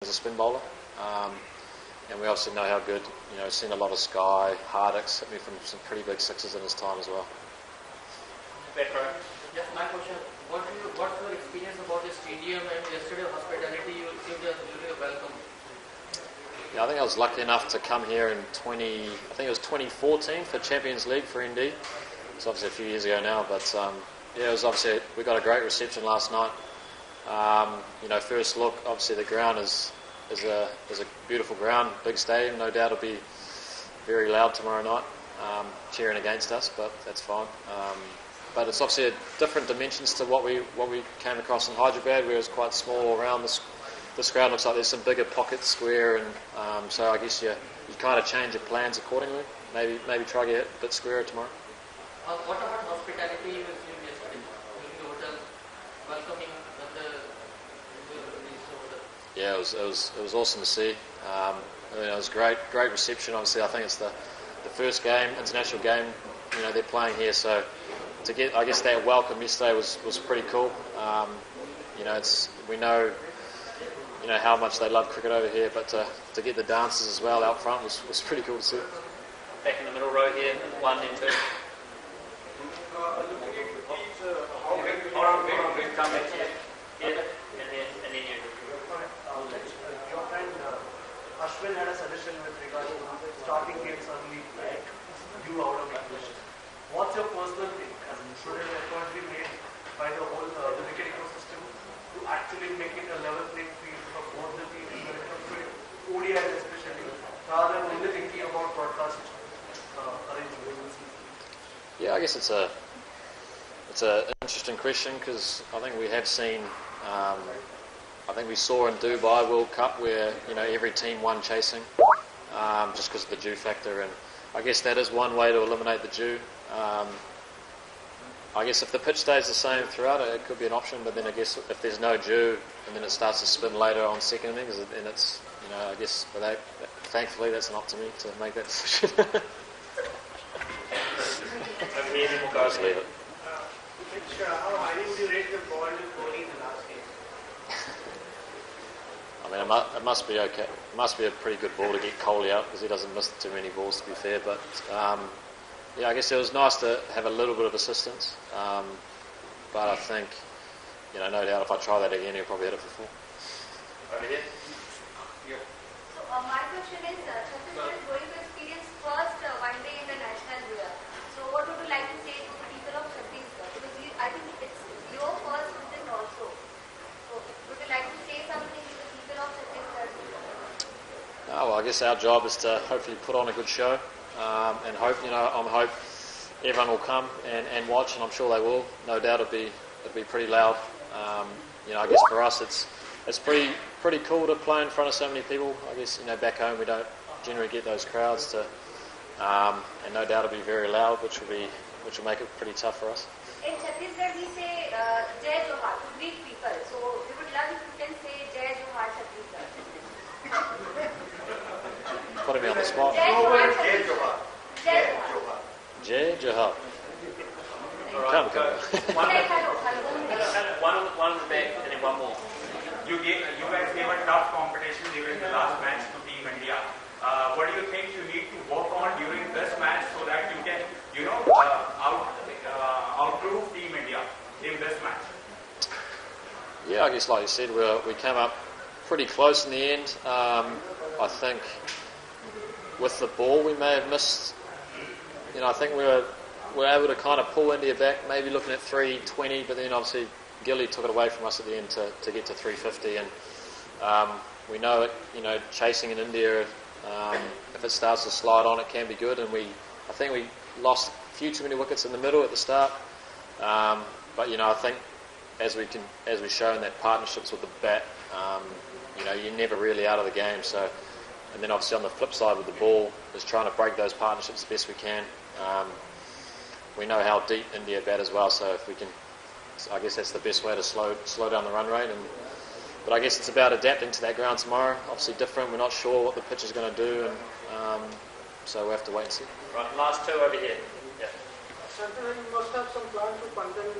as a spin bowler, and we obviously know how good. Seen a lot of Sky, Hardicks hit me from some pretty big sixes in his time as well. Petro. Yes, my question: what's your experience about the stadium and yesterday hospitality you received as really a welcome? Yeah, I think I was lucky enough to come here in 2014 for Champions League for ND. It's obviously a few years ago now, but it was obviously, we got a great reception last night. First look, obviously the ground is a beautiful ground, big stadium. No doubt it'll be very loud tomorrow night, cheering against us, but that's fine. But it's obviously a different dimensions to what we came across in Hyderabad, where it was quite small all around. This ground looks like there's some bigger pockets, square, and so I guess you kind of change your plans accordingly. Maybe try to get a bit squarer tomorrow. What about hospitality you received yesterday in the hotel, welcoming Yeah, it was awesome to see. It was great reception. Obviously, I think it's the first game, international game, they're playing here, so to get, I guess, that welcome yesterday was pretty cool. We know how much they love cricket over here, but to get the dancers as well out front was pretty cool to see. Back in the middle row here, 1 and 2. Ashwin had a suggestion with regard to starting games early, like you out of English. What's your personal take? Should an effort be made by the whole the cricket ecosystem to actually make it a level playing field for both the teams when it comes to ODIs especially, rather than only thinking about broadcast arrangements? Yeah, I guess it's an interesting question, because I think we have seen. I think we saw in Dubai World Cup where every team won chasing, just because of the dew factor, and I guess that is one way to eliminate the dew. I guess if the pitch stays the same throughout, it could be an option. But then I guess if there's no dew and then it starts to spin later on second innings, then it's I guess thankfully that's not up to me to make that decision. Just leave it. How highly would you rate the ball to Kohli in the last game? I mean, it must be okay. It must be a pretty good ball to get Kohli out, because he doesn't miss too many balls, to be fair. But I guess it was nice to have a little bit of assistance. But I think, no doubt if I try that again, he'll probably hit it for 4. Over here. So my question is, Chhattisgarh is going to experience first one day in the national year. So what would you like to say to the people of Chhattisgarh? Because I think it's your first visit also. So would you like to say something to the people of Chhattisgarh? Well, I guess our job is to hopefully put on a good show, and hope everyone will come and watch, and I'm sure they will. No doubt it'll be pretty loud. I guess for us it's pretty cool to play in front of so many people. I guess back home we don't generally get those crowds to, and no doubt it'll be very loud, which will make it pretty tough for us. In Chhattisgarh we say Jai Johar to greet people. So we would love if you can say Jai Johar Chhattisgarh. Putting me on the spot. Jai Johar Chhattisgarh. Jai Johar. Jai Johar. Come. One back and then one more. You guys gave a tough competition during the last match to Team India. What do you think you need to work on during this match so that you can, outprove Team India in this match? Yeah, I guess like you said, we came up pretty close in the end. I think with the ball we may have missed. I think we were able to kind of pull India back, maybe looking at 320, but then obviously Gilly took it away from us at the end to get to 350, and we know it. Chasing in India, if it starts to slide on, it can be good, and I think we lost a few too many wickets in the middle at the start. But I think as we show in that partnerships with the bat, you're never really out of the game. So, and then obviously on the flip side with the ball is trying to break those partnerships the best we can. We know how deep India bat as well, so if we can, I guess that's the best way to slow down the run rate. But I guess it's about adapting to that ground tomorrow. Obviously different. We're not sure what the pitch is going to do, and so we'll have to wait and see. Right, last two over here. Yeah. Certainly, you must have some plans to Pandan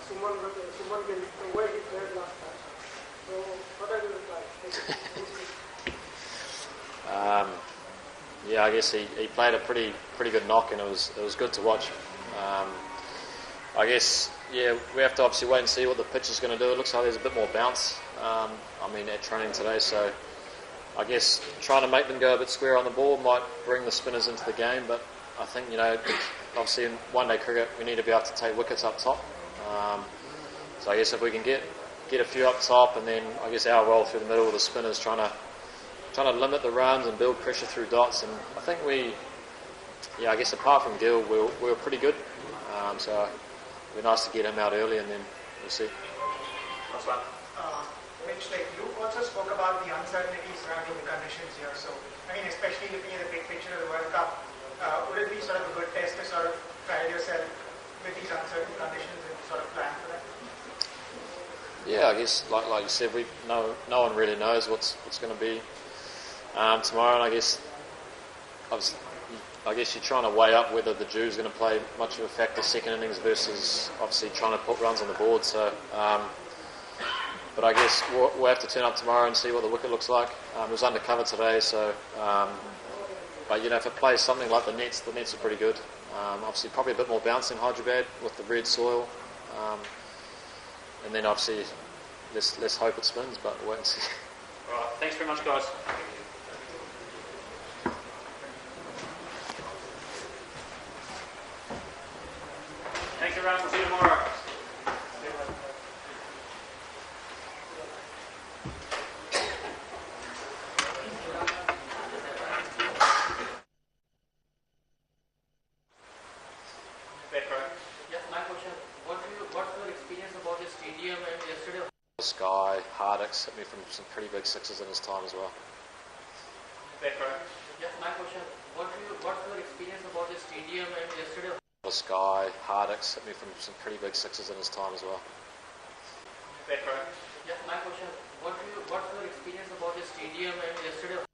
Suman Gill, the way he played last match. So what are your replies? Yeah, I guess he played a pretty good knock, and it was good to watch. I guess we have to obviously wait and see what the pitch is going to do. It looks like there's a bit more bounce. At training today, so I guess trying to make them go a bit square on the ball might bring the spinners into the game. But I think obviously in one-day cricket we need to be able to take wickets up top. So I guess if we can get a few up top, and then I guess our role through the middle with the spinners trying to limit the runs and build pressure through dots. And I think I guess apart from Gill, we were pretty good. So it'd be nice to get him out early, and then we'll see. Osman. Mitch, like you also spoke about the uncertainty surrounding the conditions here. So, especially looking at the big picture of the World Cup, would it be sort of a good test to sort of trial yourself with these uncertain conditions and sort of plan for that? Yeah, I guess like you said, no one really knows what's going to be tomorrow, and I guess you're trying to weigh up whether the Jew's going to play much of a factor second innings versus obviously trying to put runs on the board. So, but I guess we'll have to turn up tomorrow and see what the wicket looks like. It was undercover today, so. But if it plays something like the nets are pretty good. Obviously, probably a bit more bounce in Hyderabad with the red soil, and then obviously let's hope it spins, but we'll wait and see. All right. Thanks very much, guys. Thanks, everyone. We'll see you tomorrow. Yes, my question. What's your experience about the stadium and yesterday? Sky, Hardicks hit me from some pretty big sixes in his time as well. Yes, my question. What's your experience about the stadium and yesterday? Sky, Hardicks hit me from some pretty big sixes in his time as well. Yes, my question. What's your experience about the stadium and yesterday?